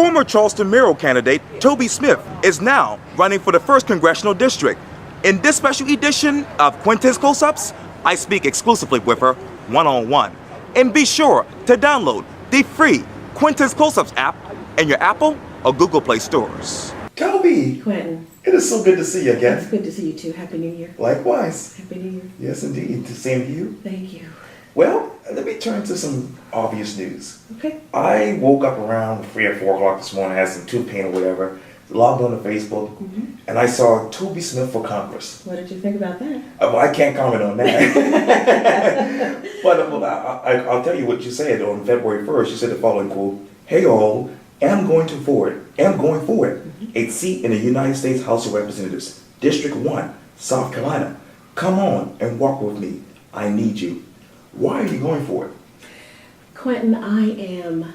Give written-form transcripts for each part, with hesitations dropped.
Former Charleston mayoral candidate Toby Smith is now running for the 1st Congressional District. In this special edition of Quintin's Close-Ups, I speak exclusively with her one-on-one. And be sure to download the free Quintin's Close-Ups app in your Apple or Google Play stores. Toby! Quintin. It is so good to see you again. It's good to see you too. Happy New Year. Likewise. Happy New Year. Yes, indeed. The same to you. Thank you. Well, let me turn to some obvious news. Okay. I woke up around 3 or 4 o'clock this morning, had some tooth pain or whatever, logged on to Facebook, and I saw Toby Smith for Congress. What did you think about that? Well, I can't comment on that. But I'll tell you what you said on February 1st. You said the following quote, "Hey all, am going forward a seat in the United States House of Representatives, District 1, South Carolina. Come on and walk with me. I need you." Why are you going for it? Quintin, I am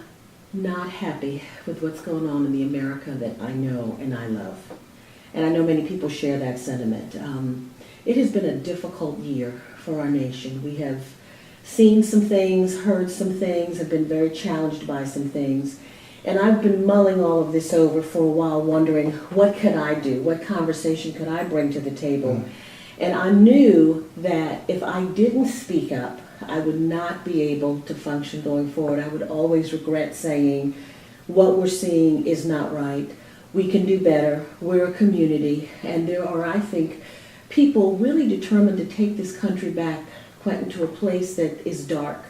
not happy with what's going on in the America that I know and I love. And I know many people share that sentiment. It has been a difficult year for our nation. We have seen some things, heard some things, have been very challenged by some things. And I've been mulling all of this over for a while, wondering what could I do? What conversation could I bring to the table? And I knew that if I didn't speak up, I would not be able to function going forward. I would always regret saying, what we're seeing is not right. We can do better. We're a community. And there are, I think, people really determined to take this country back, Quintin, to a place that is dark.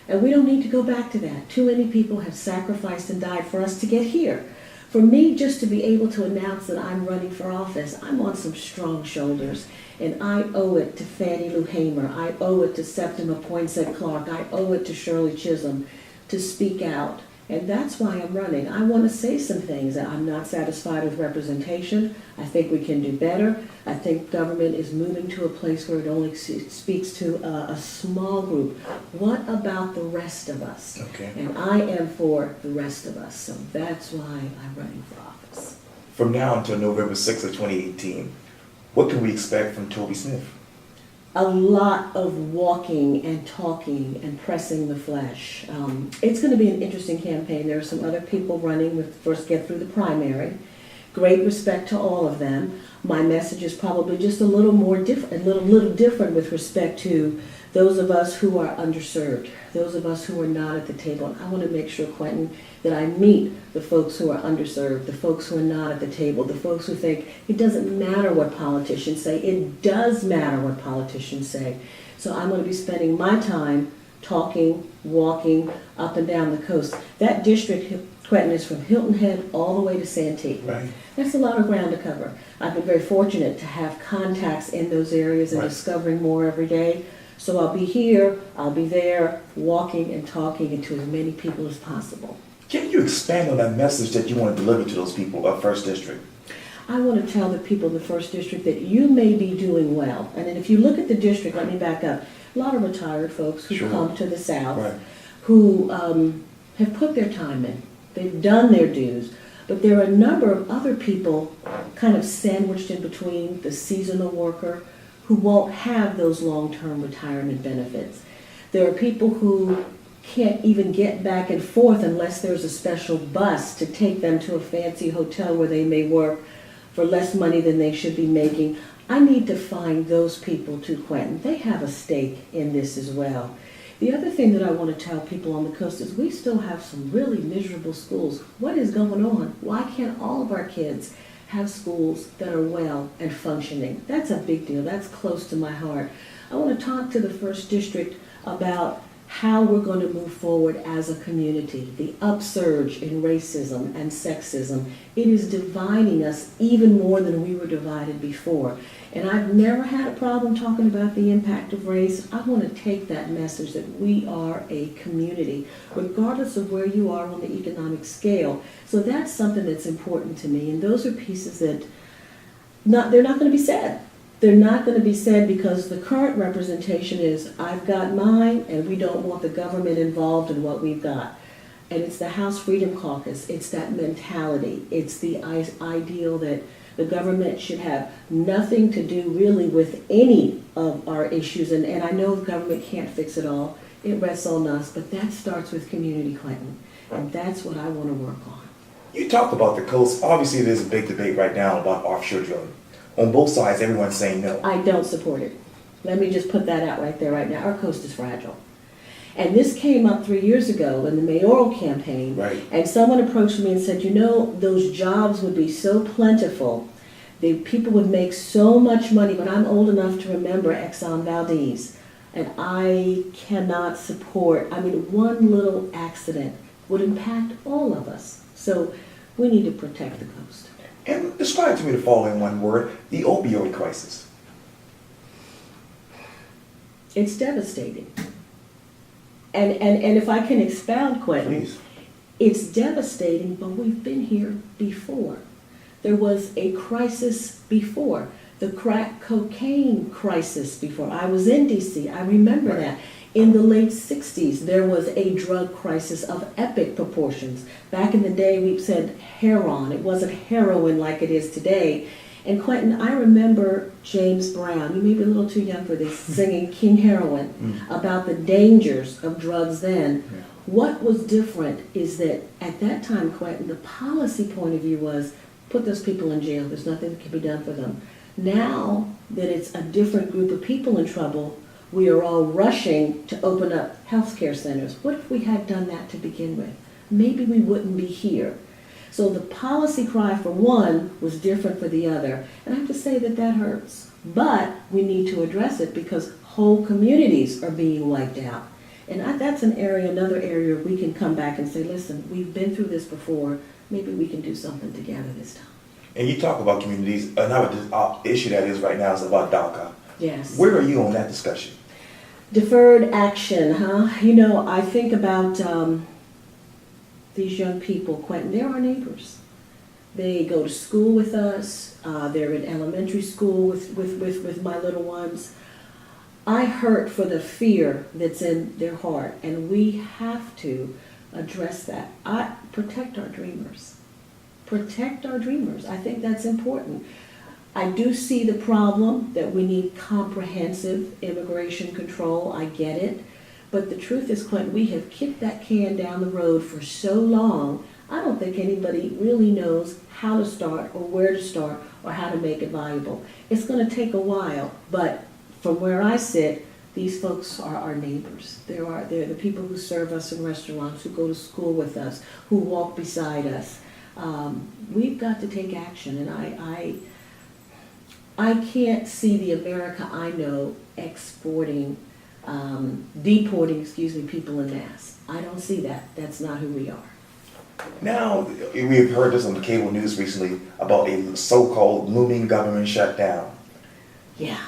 And we don't need to go back to that. Too many people have sacrificed and died for us to get here. For me, just to be able to announce that I'm running for office, I'm on some strong shoulders. And I owe it to Fannie Lou Hamer. I owe it to Septima Poinsett Clark. I owe it to Shirley Chisholm to speak out. And that's why I'm running. I want to say some things. That I'm not satisfied with representation. I think we can do better. I think government is moving to a place where it only speaks to a small group. What about the rest of us? Okay. And I am for the rest of us. So that's why I'm running for office. From now until November 6th of 2018, what can we expect from Toby Smith? A lot of walking and talking and pressing the flesh. It's going to be an interesting campaign. There are some other people running with first get through the primary. Great respect to all of them. My message is probably just a little more different, a little different with respect to those of us who are underserved, those of us who are not at the table. And I want to make sure, Quintin, that I meet the folks who are underserved, the folks who are not at the table, the folks who think it doesn't matter what politicians say. It does matter what politicians say. So I'm going to be spending my time talking, walking up and down the coast. That district, Quintin, is from Hilton Head all the way to Santee. Right. That's a lot of ground to cover. I've been very fortunate to have contacts in those areas and discovering more every day. So I'll be here, I'll be there, walking and talking to as many people as possible. Can you expand on that message that you want to deliver to those people of 1st District? I want to tell the people in the 1st District that you may be doing well. And then if you look at the district, let me back up, a lot of retired folks who come to the South, who have put their time in. They've done their dues. But there are a number of other people kind of sandwiched in between, the seasonal worker, who won't have those long-term retirement benefits. There are people who can't even get back and forth unless there's a special bus to take them to a fancy hotel where they may work for less money than they should be making. I need to find those people too, Quintin. They have a stake in this as well. The other thing that I want to tell people on the coast is we still have some really miserable schools. What is going on? Why can't all of our kids have schools that are well and functioning? That's a big deal. That's close to my heart. I want to talk to the 1st District about how we're going to move forward as a community. The upsurge in racism and sexism, it is dividing us even more than we were divided before. And I've never had a problem talking about the impact of race. I want to take that message that we are a community, regardless of where you are on the economic scale. So that's something that's important to me. And those are pieces that they're not going to be said. They're not going to be said because the current representation is, I've got mine and we don't want the government involved in what we've got. And it's the House Freedom Caucus. It's that mentality. It's the ideal that the government should have nothing to do really with any of our issues. And I know the government can't fix it all. It rests on us. But that starts with community, Quintin. And that's what I want to work on. You talked about the coast. Obviously, there's a big debate right now about offshore drilling. On both sides, everyone's saying no. I don't support it. Let me just put that out right there right now. Our coast is fragile. And this came up 3 years ago in the mayoral campaign. Right. And someone approached me and said, you know, those jobs would be so plentiful. People would make so much money, but I'm old enough to remember Exxon Valdez. And I cannot support, one little accident would impact all of us. So we need to protect the coast. And describe to me the following one word, the opioid crisis. It's devastating. And if I can expound, Quintin, Please. it's devastating, but we've been here before. There was a crisis before, the crack cocaine crisis before. I was in D.C., I remember that. In the late 60s, there was a drug crisis of epic proportions. Back in the day, we said heroin. It wasn't heroin like it is today. And Quintin, I remember James Brown, you may be a little too young for this, singing King Heroin about the dangers of drugs then. Yeah. What was different is that at that time, Quintin, the policy point of view was put those people in jail. There's nothing that can be done for them. Now that it's a different group of people in trouble, we are all rushing to open up healthcare centers. What if we had done that to begin with? Maybe we wouldn't be here. So the policy cry for one was different for the other. And I have to say that hurts. But we need to address it because whole communities are being wiped out. And that's another area we can come back and say, listen, we've been through this before. Maybe we can do something together this time. And you talk about communities. Another issue that is right now is about DACA. Yes. Where are you on that discussion? Deferred action, huh? You know, I think about these young people, Quintin, they're our neighbors. They go to school with us. They're in elementary school with my little ones. I hurt for the fear that's in their heart, and we have to address that. Protect our dreamers. Protect our dreamers. I think that's important. I do see the problem that we need comprehensive immigration control. I get it. But the truth is, Quintin, we have kicked that can down the road for so long, I don't think anybody really knows how to start or where to start or how to make it viable. It's going to take a while, but from where I sit, these folks are our neighbors. They're the people who serve us in restaurants, who go to school with us, who walk beside us. We've got to take action, and I can't see the America I know deporting people en masse. I don't see that. That's not who we are. Now, we've heard this on the cable news recently about a so-called looming government shutdown. Yeah.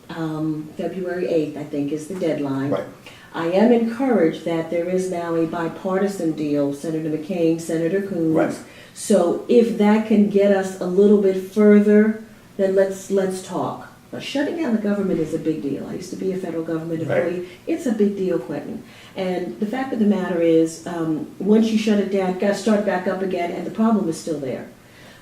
February 8th, I think, is the deadline. Right. I am encouraged that there is now a bipartisan deal, Senator McCain, Senator Coons. Right. So if that can get us a little bit further, then let's talk. Shutting down the government is a big deal. I used to be a federal government employee. Right. It's a big deal, Quintin. And the fact of the matter is, once you shut it down, you've got to start back up again, and the problem is still there.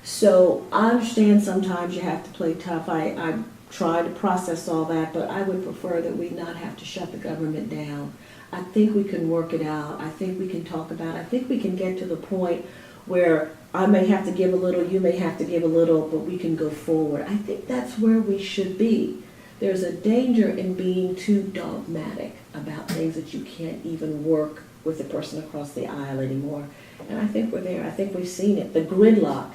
So I understand sometimes you have to play tough. I try to process all that, but I would prefer that we not have to shut the government down. I think we can work it out. I think we can talk about it. I think we can get to the point where I may have to give a little, you may have to give a little, but we can go forward. I think that's where we should be. There's a danger in being too dogmatic about things that you can't even work with the person across the aisle anymore. And I think we're there. I think we've seen it. The gridlock.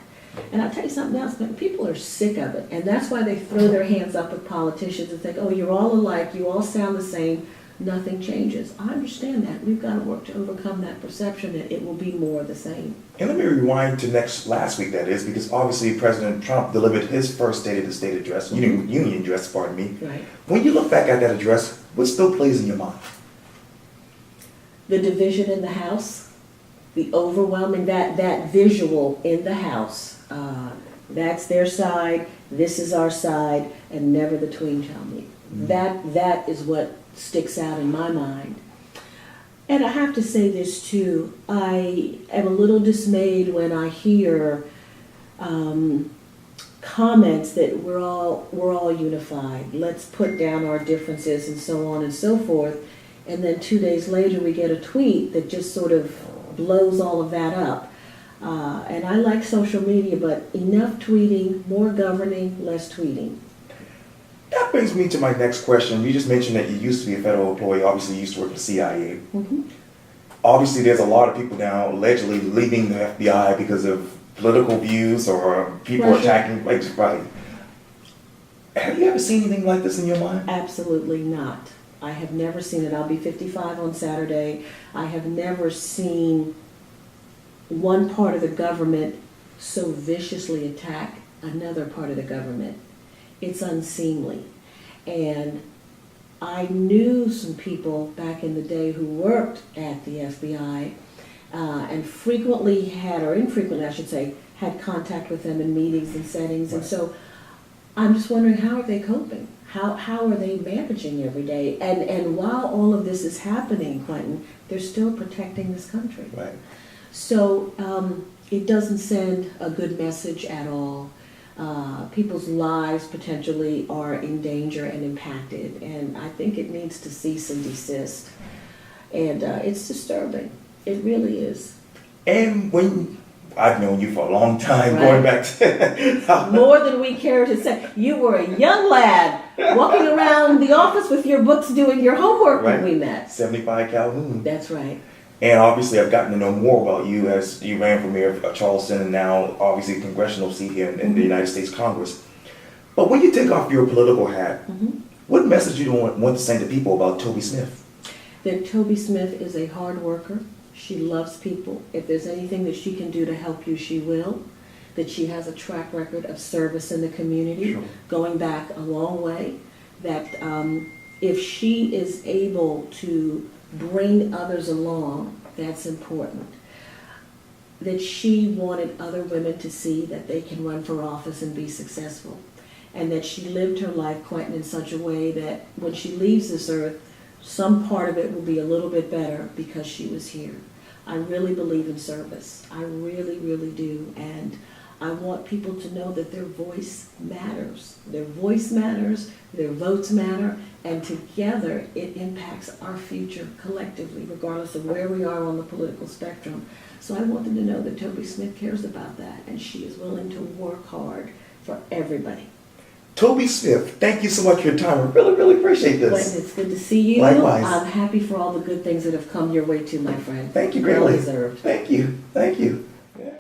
And I'll tell you something else, but people are sick of it. And that's why they throw their hands up with politicians and think, oh, you're all alike, you all sound the same, nothing changes. I understand that. We've got to work to overcome that perception that it will be more the same. And let me rewind to last week, that is, because obviously President Trump delivered his first State of the State address, Union address, pardon me. Right. When you look back at that address, what still plays in your mind? The division in the House, the overwhelming, that visual in the House. That's their side, this is our side, and never the twain shall meet. That is what sticks out in my mind. And I have to say this too, I am a little dismayed when I hear comments that we're all unified, let's put down our differences and so on and so forth, and then 2 days later we get a tweet that just sort of blows all of that up. And I like social media, but enough tweeting, more governing, less tweeting. That brings me to my next question. You just mentioned that you used to be a federal employee, obviously you used to work for the CIA. Mm-hmm. Obviously there's a lot of people now allegedly leaving the FBI because of political views or people Pressure. attacking, like, right. Have you ever seen anything like this in your mind? Absolutely not. I have never seen it. I'll be 55 on Saturday. I have never seen one part of the government so viciously attack another part of the government. It's unseemly. And I knew some people back in the day who worked at the FBI and frequently had, or infrequently I should say, had contact with them in meetings and settings. Right. And so I'm just wondering, how are they coping? How are they managing every day? And while all of this is happening, Quintin, they're still protecting this country. Right. So it doesn't send a good message at all. People's lives potentially are in danger and impacted, and I think it needs to cease and desist. And it's disturbing. It really is. And when I've known you for a long time, Right. going back to More than we care to say. You were a young lad walking around the office with your books doing your homework Right. when we met. 75 Calhoun. That's right. And obviously I've gotten to know more about you as you ran for mayor of Charleston and now obviously congressional seat here in the United States Congress. But when you take off your political hat, what message do you want to send to people about Toby Smith? That Toby Smith is a hard worker. She loves people. If there's anything that she can do to help you, she will. That she has a track record of service in the community, Sure. going back a long way. That if she is able to bring others along, that's important. That she wanted other women to see that they can run for office and be successful. And that she lived her life, Quintin, in such a way that when she leaves this earth, some part of it will be a little bit better because she was here. I really believe in service. I really, really do. And I want people to know that their voice matters. Their voice matters, their votes matter, and together it impacts our future collectively, regardless of where we are on the political spectrum. So I want them to know that Toby Smith cares about that, and she is willing to work hard for everybody. Toby Smith, thank you so much for your time. I really, really appreciate this. Quintin, it's good to see you. Likewise. I'm happy for all the good things that have come your way too, my friend. Thank you Well greatly. deserved. Thank you. Thank you.